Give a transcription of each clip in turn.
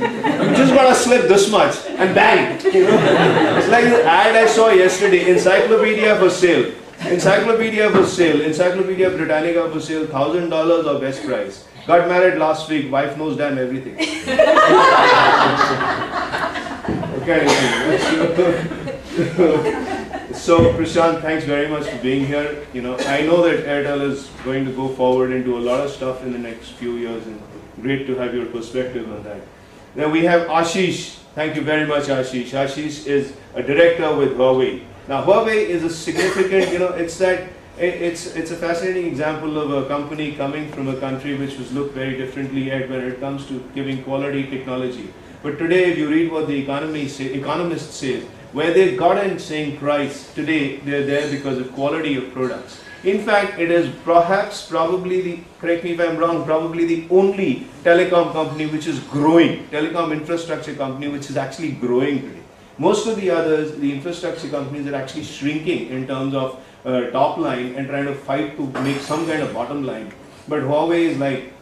You just gotta slip this much and bang. It's like the ad I saw yesterday, encyclopedia for sale. Encyclopedia for sale, Encyclopedia Britannica for sale, $1,000 or best price. Got married last week, wife knows damn everything. Okay. So Prashant, thanks very much for being here. I know that Airtel is going to go forward into a lot of stuff in the next few years, and great to have your perspective on that. Then we have Ashish. Thank you very much, Ashish. Ashish is a director with Huawei. Now Huawei is a significant, it's a fascinating example of a company coming from a country which was looked very differently at when it comes to giving quality technology. But today, if you read what the economist says, where they got in saying price, today they're there because of quality of products. In fact, it is probably correct me if I'm wrong, probably the only telecom company which is growing, telecom infrastructure company which is actually growing today. Most of the others, the infrastructure companies, are actually shrinking in terms of top line and trying to fight to make some kind of bottom line. But Huawei is like,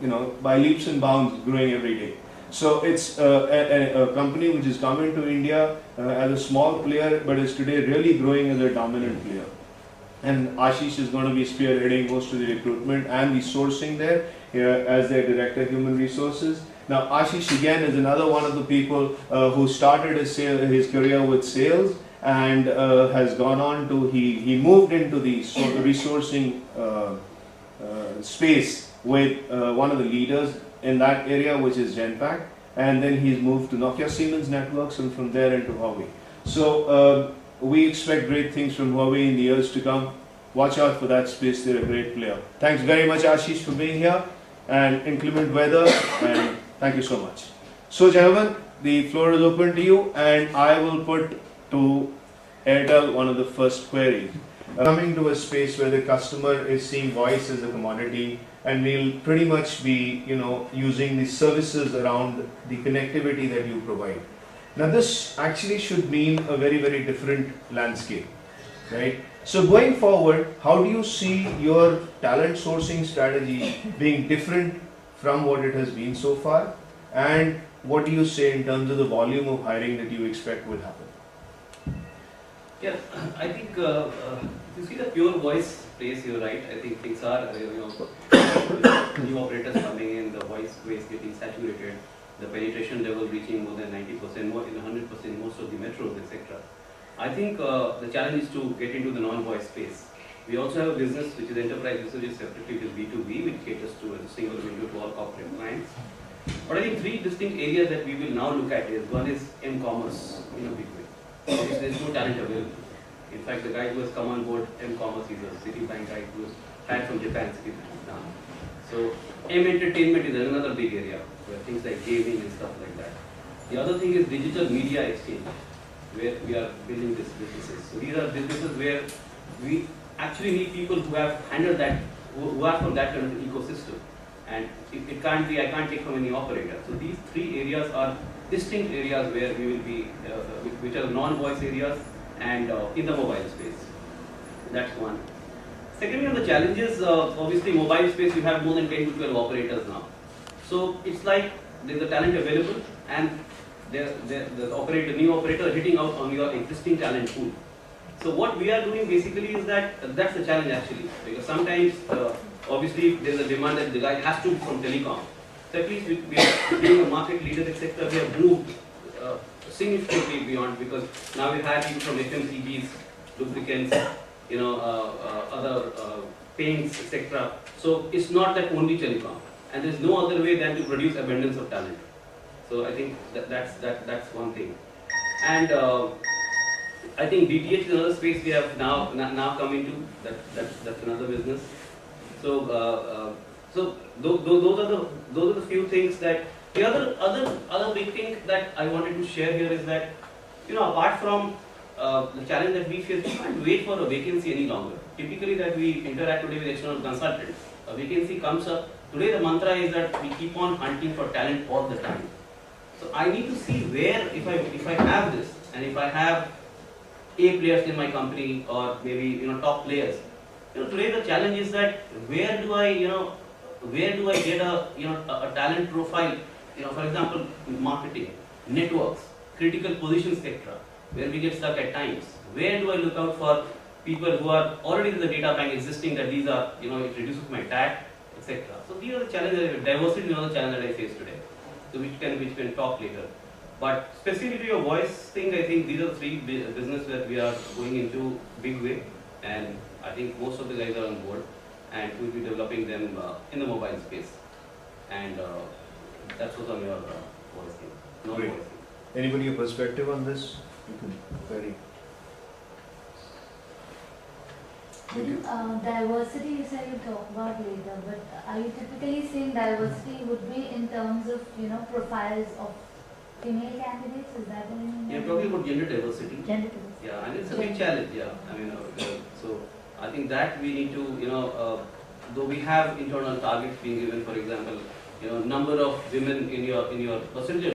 by leaps and bounds growing every day. So it's a company which is coming to India as a small player, but is today really growing as a dominant player. And Ashish is going to be spearheading most of the recruitment and the sourcing there as their Director of Human Resources. Now Ashish again is another one of the people who started his career with sales and has gone on to, he moved into the resourcing space with one of the leaders in that area, which is Genpact, and then he's moved to Nokia Siemens Networks and from there into Huawei. So we expect great things from Huawei in the years to come. Watch out for that space, they're a great player. Thanks very much Ashish for being here, and inclement weather, and thank you so much. So gentlemen, the floor is open to you, and I will put to Airtel one of the first queries. Coming to a space where the customer is seeing voice as a commodity, and we'll pretty much be, using the services around the connectivity that you provide. Now this actually should mean a very, very different landscape, right? So going forward, how do you see your talent sourcing strategy being different from what it has been so far? And what do you say in terms of the volume of hiring that you expect will happen? Yeah, I think if you see the pure voice space, you're right. I think things are, new operators coming in, the voice space getting saturated, the penetration level reaching more than 90%, more in 100% most of the metros, etc. I think the challenge is to get into the non-voice space. We also have a business which is enterprise business, separately which is B2B, which caters to a single window to all corporate clients. But I think three distinct areas that we will now look at is, one is m-commerce in a big way. Obviously, there is no talent available. In fact, the guy who has come on board m-commerce is a Citibank guy who is hired from Japan, Citibank now. So m-entertainment is another big area, where things like gaming and stuff like that. The other thing is digital media exchange, where we are building these businesses. So these are businesses where we actually need people who have handled that, who are from that kind of ecosystem. And it can't be, I can't take from any operator. So these three areas are distinct areas where we will be, which are non-voice areas and in the mobile space. That's one. Secondly, on the challenges, obviously mobile space, you have more than 10 to 12 operators now. So it's like there's a talent available, and the operator, new operator hitting out on your existing talent pool. So what we are doing basically is that's the challenge actually, because sometimes obviously there's a demand that the guy has to be from telecom. So at least we are being a market leader, etc. We have moved significantly beyond, because now we hire people from FMCGs, lubricants, other paints, etc. So it's not that only telecom, and there's no other way than to produce abundance of talent. So I think that's one thing. And I think DTH is another space we have now come into. That's another business. So those are the few things that. The other big thing that I wanted to share here is that, apart from the challenge that we face, we can't wait for a vacancy any longer. Typically that we interact today with external consultants. A vacancy comes up. Today the mantra is that we keep on hunting for talent all the time. So I need to see where, if I have this, and if I have A players in my company, or maybe top players. Today the challenge is that where do I get a talent profile for example, marketing, networks, critical positions sector, where we get stuck at times. Where do I look out for people who are already in the data bank existing that these are, it reduces my TAT, etc. So these are the challenges. Diversity is another challenge that I face today. So which can talk later. But specifically to your voice thing, I think these are the three business that we are going into big way, and I think most of the guys are on board, and we'll be developing them in the mobile space. And that's what's on your voice thing. No Great. voice thing. Anybody a perspective on this? Very. Diversity you said you'll talk about later, but are you typically saying diversity would be in terms of, profiles of female candidates? Is that what you mean? You're talking about gender diversity. Gender diversity. Yeah, and it's a big challenge. Yeah, I mean, so I think that we need to, though we have internal targets being given, for example, number of women in your percentage